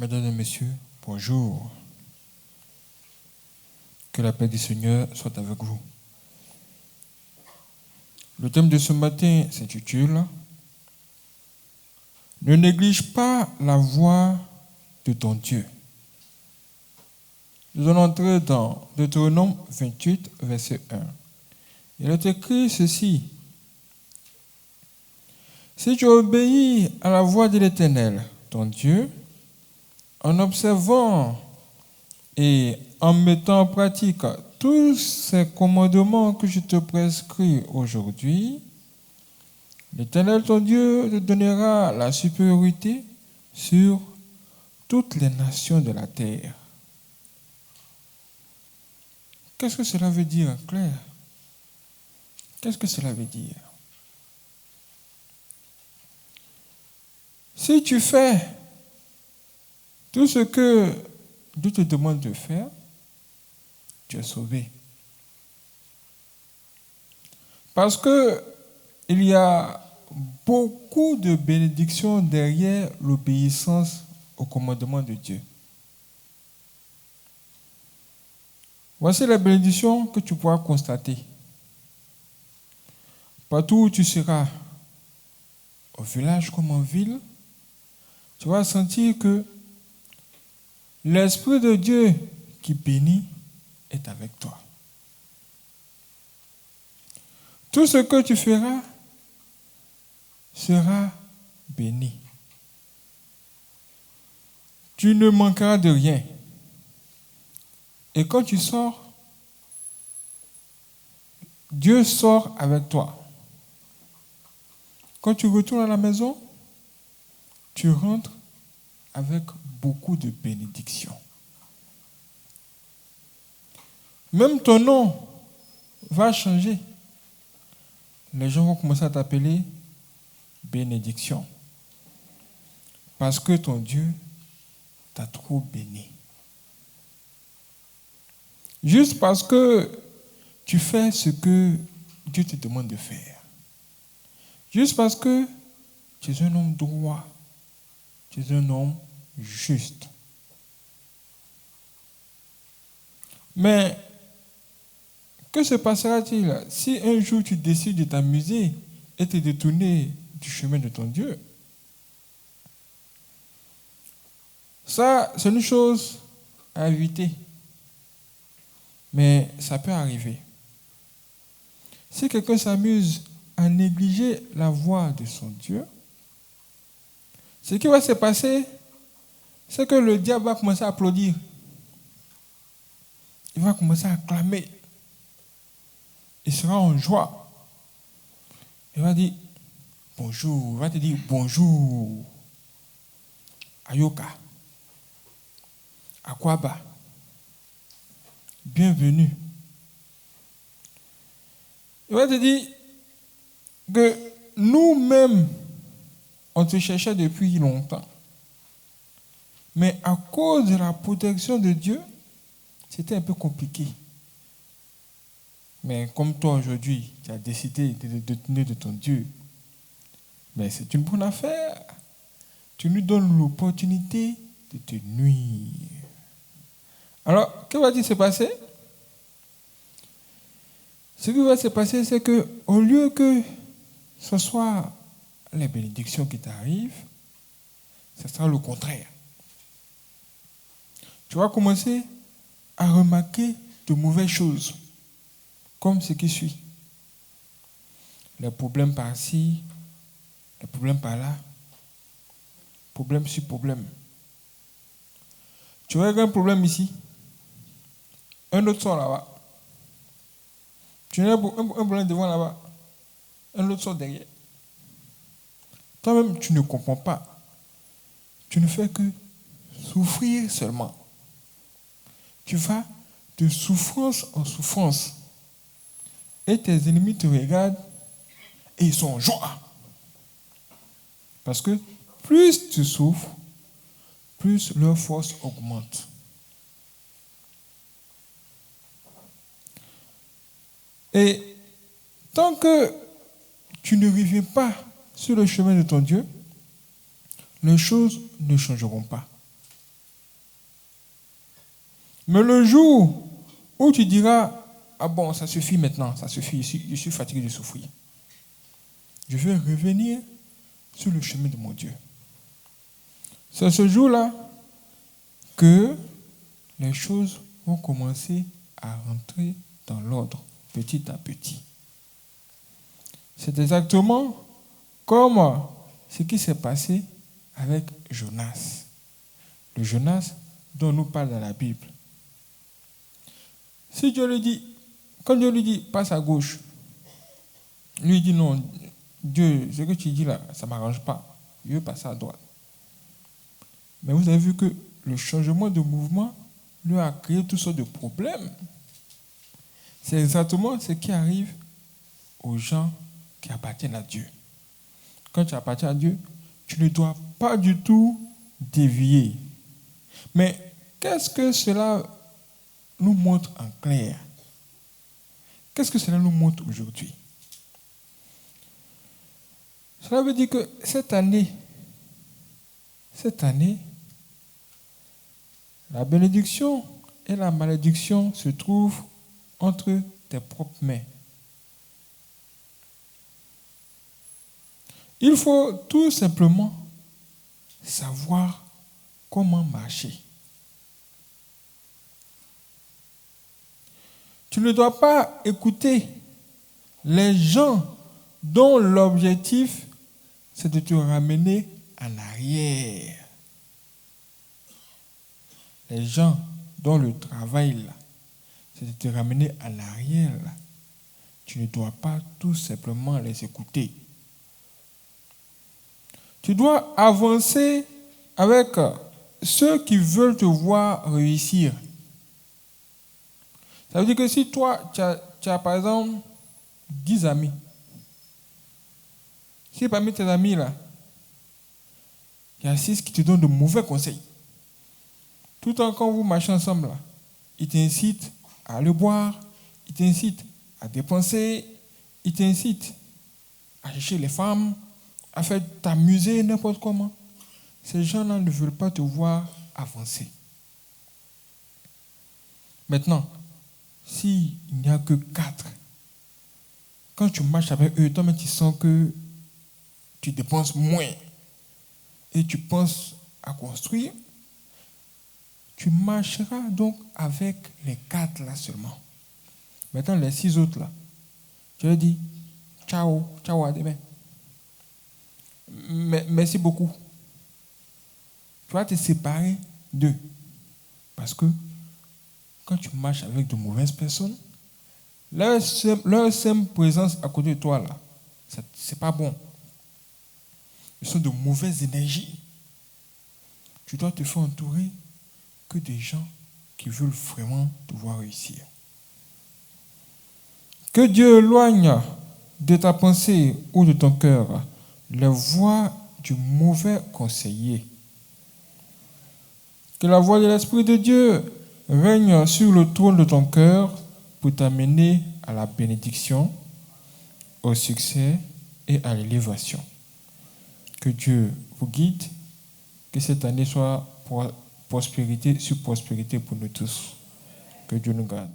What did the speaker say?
Mesdames et messieurs, bonjour. Que la paix du Seigneur soit avec vous. Le thème de ce matin s'intitule « Ne néglige pas la voix de ton Dieu ». Nous allons entrer dans Deutéronome 28, verset 1. Il est écrit ceci. « Si tu obéis à la voix de l'Éternel, ton Dieu, en observant et en mettant en pratique tous ces commandements que je te prescris aujourd'hui, l'Éternel, ton Dieu, te donnera la supériorité sur toutes les nations de la terre. » Qu'est-ce que cela veut dire en clair? Qu'est-ce que cela veut dire? Si tu fais tout ce que Dieu te demande de faire, tu es sauvé. Parce que il y a beaucoup de bénédictions derrière l'obéissance au commandement de Dieu. Voici les bénédictions que tu pourras constater. Partout où tu seras, au village comme en ville, tu vas sentir que l'Esprit de Dieu qui bénit est avec toi. Tout ce que tu feras sera béni. Tu ne manqueras de rien. Et quand tu sors, Dieu sort avec toi. Quand tu retournes à la maison, tu rentres avec beaucoup de bénédictions. Même ton nom va changer. Les gens vont commencer à t'appeler bénédiction. Parce que ton Dieu t'a trop béni. Juste parce que tu fais ce que Dieu te demande de faire. Juste parce que tu es un homme droit. Tu es un homme juste. Mais que se passera-t-il si un jour tu décides de t'amuser et te détourner du chemin de ton Dieu? Ça, c'est une chose à éviter. Mais ça peut arriver. Si quelqu'un s'amuse à négliger la voix de son Dieu, ce qui va se passer, c'est que le diable va commencer à applaudir. Il va commencer à acclamer. Il sera en joie. Il va dire bonjour. Il va te dire bonjour. Ayoka. Akwaba. Bienvenue. Il va te dire que nous-mêmes, on te cherchait depuis longtemps. Mais à cause de la protection de Dieu, c'était un peu compliqué. Mais comme toi aujourd'hui, tu as décidé de te détourner de ton Dieu, mais c'est une bonne affaire. Tu nous donnes l'opportunité de te nuire. Alors, que va-t-il se passer? Ce qui va se passer, c'est que au lieu que ce soit les bénédictions qui t'arrivent, ce sera le contraire. Tu vas commencer à remarquer de mauvaises choses, comme ce qui suit. Les problèmes par-ci, les problèmes par-là, problème sur problème. Tu aurais un problème ici, un autre sort là-bas. Tu as un problème devant là-bas, un autre sort derrière. Toi-même, tu ne comprends pas. Tu ne fais que souffrir seulement. Tu vas de souffrance en souffrance. Et tes ennemis te regardent et ils sont en joie. Parce que plus tu souffres, plus leur force augmente. Et tant que tu ne reviens pas sur le chemin de ton Dieu, les choses ne changeront pas. Mais le jour où tu diras, ah bon, ça suffit maintenant, ça suffit, je suis fatigué de souffrir. Je vais revenir sur le chemin de mon Dieu. C'est ce jour-là que les choses vont commencer à rentrer dans l'ordre, petit à petit. C'est exactement comme ce qui s'est passé avec Jonas. Le Jonas dont on nous parle dans la Bible. Si Dieu lui dit, quand Dieu lui dit, passe à gauche, lui dit non, Dieu, ce que tu dis là, ça ne m'arrange pas. Je veux passer à droite. Mais vous avez vu que le changement de mouvement lui a créé toutes sortes de problèmes. C'est exactement ce qui arrive aux gens qui appartiennent à Dieu. Quand tu appartiens à Dieu, tu ne dois pas du tout dévier. Mais qu'est-ce que cela nous montre en clair? Qu'est-ce que cela nous montre aujourd'hui? Cela veut dire que cette année, la bénédiction et la malédiction se trouvent entre tes propres mains. Il faut tout simplement savoir comment marcher. Tu ne dois pas écouter les gens dont l'objectif, c'est de te ramener en arrière. Les gens dont le travail, là, c'est de te ramener en arrière. Là. Tu ne dois pas tout simplement les écouter. Tu dois avancer avec ceux qui veulent te voir réussir. Ça veut dire que si toi, tu as par exemple 10 amis, si parmi tes amis là, il y a 6 qui te donnent de mauvais conseils, tout le temps quand vous marchez ensemble là, ils t'incitent à aller boire, ils t'incitent à dépenser, ils t'incitent à chercher les femmes, à faire t'amuser n'importe comment. Ces gens-là ne veulent pas te voir avancer. Maintenant, s'il n'y a que 4, quand tu marches avec eux, toi-même tu sens que tu dépenses moins et tu penses à construire, tu marcheras donc avec les 4 là seulement. Maintenant, les 6 autres là, tu leur dis ciao, ciao, à demain. Merci beaucoup. Tu vas te séparer d'eux. Parce que quand tu marches avec de mauvaises personnes, leur simple présence à côté de toi, là, c'est pas bon. Ils sont de mauvaises énergies. Tu dois te faire entourer que des gens qui veulent vraiment te voir réussir. Que Dieu éloigne de ta pensée ou de ton cœur les voix du mauvais conseiller. Que la voix de l'Esprit de Dieu règne sur le trône de ton cœur pour t'amener à la bénédiction, au succès et à l'élévation. Que Dieu vous guide, que cette année soit prospérité sur prospérité pour nous tous. Que Dieu nous garde.